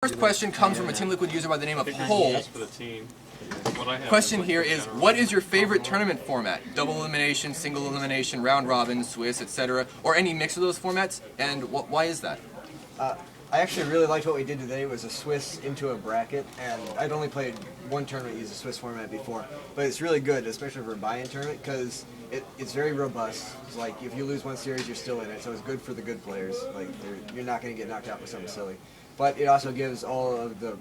First question comes from a Team Liquid user by the name of Cole. Question here is, what is your favorite tournament format? Double elimination, single elimination, round robin, Swiss, etc., or any mix of those formats? And why is that? I actually really liked what we did today. It was a Swiss into a bracket, and I'd only played one tournament using a Swiss format before, but it's really good, especially for a buy-in tournament, because it's very robust. It's like if you lose one series, you're still in it, so it's good for the good players. Like you're not going to get knocked out with something silly, but it also gives all of the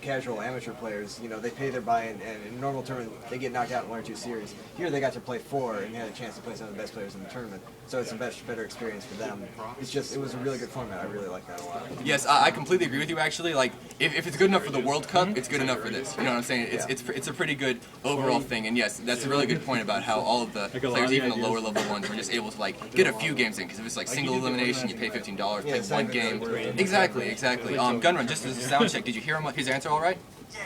casual amateur players, you know, they pay their buy-in, and in a normal tournament they get knocked out in 1 or 2 series. Here they got to play 4 and had a chance to play some of the best players in the tournament, so it's a better experience for them. It was a really good format. I really like that a lot. Yes, I completely agree with you. Actually, like if it's good enough for the World Cup, it's good enough for this. You know what I'm saying? It's a pretty good overall thing. And yes, that's a really good point about how all of the players, even the lower level ones, were just able to like get a few games in. Because if it's like single elimination, you pay $15, play one game. Exactly. Gunrun, just as a sound check, did you hear his answer all right? Yeah.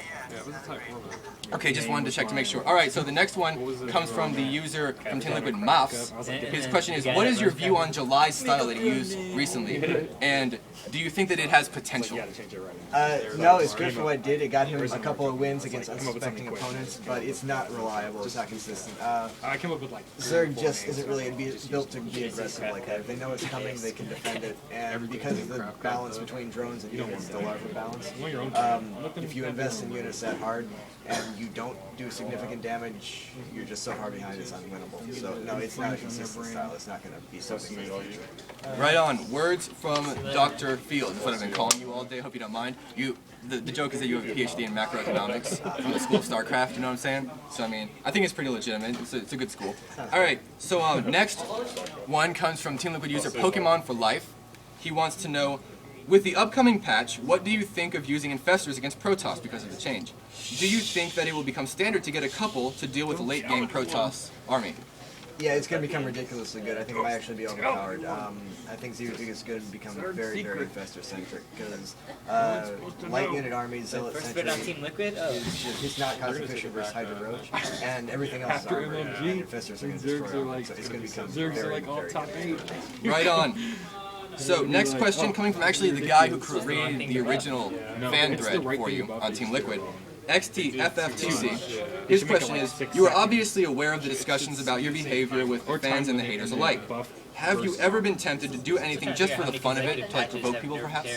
Okay, just wanted to check to make sure. Alright, so the next one comes from the user from Team Liquid, Mafs. His question is, what is your view on July's style that he used recently? And do you think that it has potential? No, it's good for what it did. It got him a couple of wins against unsuspecting opponents, but it's not reliable. It's not consistent. Zerg just isn't really built to be aggressive like that. If they know it's coming, they can defend it. And because of the balance between drones and units, the larva balance, if you invest in units that hard and you don't do significant damage, you're just so far behind it's unwinnable. So no, it's not a consistent style. It's not going to be something in the future. Right on. Words from Dr. Field. That's what I've been calling you all day. Hope you don't mind. The joke is that you have a PhD in macroeconomics from the School of StarCraft. You know what I'm saying? So I mean, I think it's pretty legitimate. It's a good school. All right. So next one comes from Team Liquid user Pokemon for Life. He wants to know, with the upcoming patch, what do you think of using infestors against Protoss because of the change? Do you think that it will become standard to get a couple to deal with the late game Protoss army? Yeah, it's going to become ridiculously good. I think it might actually be overpowered. I think ZU is going to become very, very infestor-centric because light unit armies, Zealot Sentry, it's not cost efficient versus Hydra Roach, and everything else is armor, and infestors are going to destroy it. So it's going to become very, very good. Right on. So next question coming from actually the guy who created the original fan thread for you on Team Liquid, XTFF2C. His question is, you are obviously aware of the discussions about your behavior with fans and the haters alike. Have you ever been tempted to do anything just for the fun of it, to like provoke people perhaps?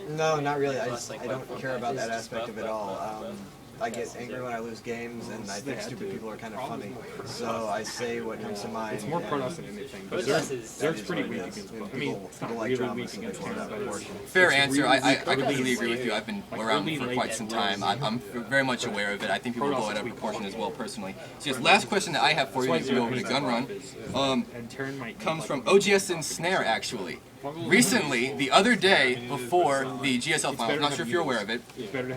No, not really. I don't care about that aspect of it all. I get angry when I lose games, and I think stupid people are kind of funny. So I say what comes to mind. It's more Protoss than anything. But Zerg's pretty weak against both. People like drama, so they want that portion. Fair answer. I completely agree with you. I've been around for quite some time. I'm very much aware of it. I think people blow it out of proportion as well, personally. So yes, last question that I have for you to go over to Gunrun comes from OGS and Snare, actually. Recently, the other day before the GSL finals, I'm not sure if you're aware of it,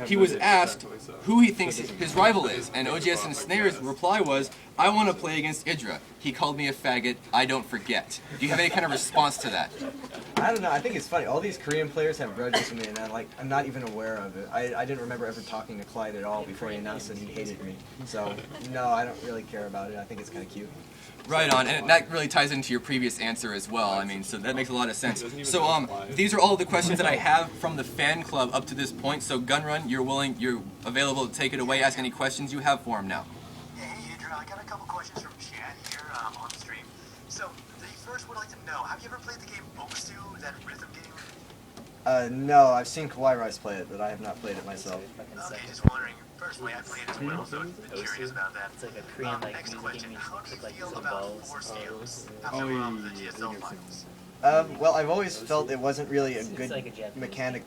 he was asked who he thinks his rival is, and OGS and Snare's reply was, I want to play against Idra. He called me a faggot. I don't forget. Do you have any kind of response to that? I don't know. I think it's funny. All these Korean players have grudges with me, and I'm not even aware of it. I didn't remember ever talking to Clyde at all before he announced that he hated me. So, no, I don't really care about it. I think it's kind of cute. Right on, and that really ties into your previous answer as well. I mean, so that makes a lot of sense. So, these are all the questions that I have from the fan club up to this point. So, Gunrun, you're available to take it away. Ask any questions you have for him now. Hey, Idra, I got a couple questions from chat here on the stream. So, the first would like to know, have you ever played the game Oakstu, that rhythm game? No, I've seen Kawhi Rice play it, but I have not played it myself. Okay, just wondering. Personally, I played it as well, so I'm curious about that. It's like a Korean next question, how do you feel about force fields after the GSL finals? Well, I've always felt it wasn't really a good mechanic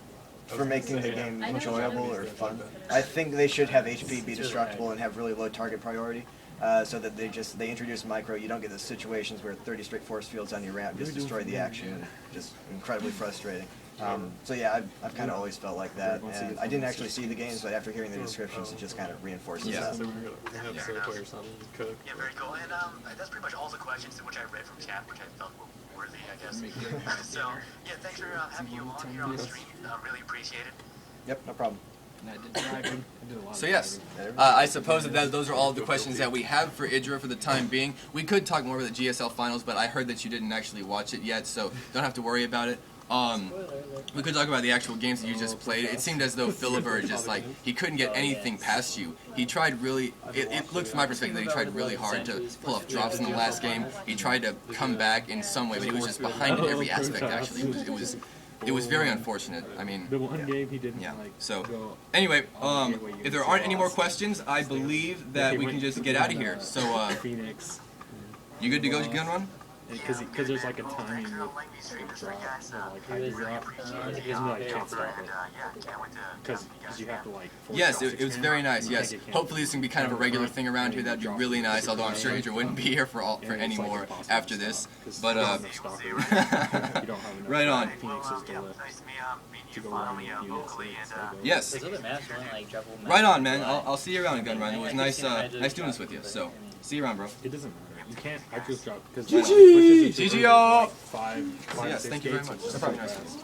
for making the game enjoyable or fun. I think they should have HP be destructible and have really low target priority, so that they introduce micro. You don't get the situations where 30 straight force fields on your ramp just destroy the action. Just incredibly frustrating. So yeah, I've kind of always felt like that, and I didn't actually see the games, but after hearing the descriptions, it just kind of reinforces that. Yeah, very cool. And that's pretty much all the questions which I read from chat, which I felt were worthy, I guess. So yeah, thanks for having you on here on the stream. Really appreciate it. Yep, no problem. So yes, I suppose that those are all of the questions that we have for Idra for the time being. We could talk more about the GSL finals, but I heard that you didn't actually watch it yet, so don't have to worry about it. we could talk about the actual games that you just played. It seemed as though Philibert just like he couldn't get anything past you. He tried really. It looked from my perspective that he tried really hard to pull off drops in the last game. He tried to come back in some way, but he was just behind in every aspect. Actually, it was very unfortunate. I mean, The one game he didn't yeah. like. So go- anyway, if there aren't any more questions, I believe that we can just get out of here. So Phoenix. you good to go, Gun Run? Because there's like a timing with drop, or like hybrid drop. It doesn't like can't stop it. Because you have to like. force Yes, drops it was again. very nice. You Yes, think it can- hopefully this can be kind of a regular thing around here. That'd be really nice. Although I'm sure Idra wouldn't be here for any it's, like, more impossible after to this. stop, 'cause But you don't have enough stock around. You don't have enough Right on. Phoenixes to lift to go around the units. Yes, Those other maps weren't like double maps. right on, man. I'll see you around, Gun Run. It was nice nice doing this with you. So see you around, bro. It doesn't matter. You can't hydro drop because GG! GGO! five, Yes, six thank you very gates, much. it's No problem. so fast.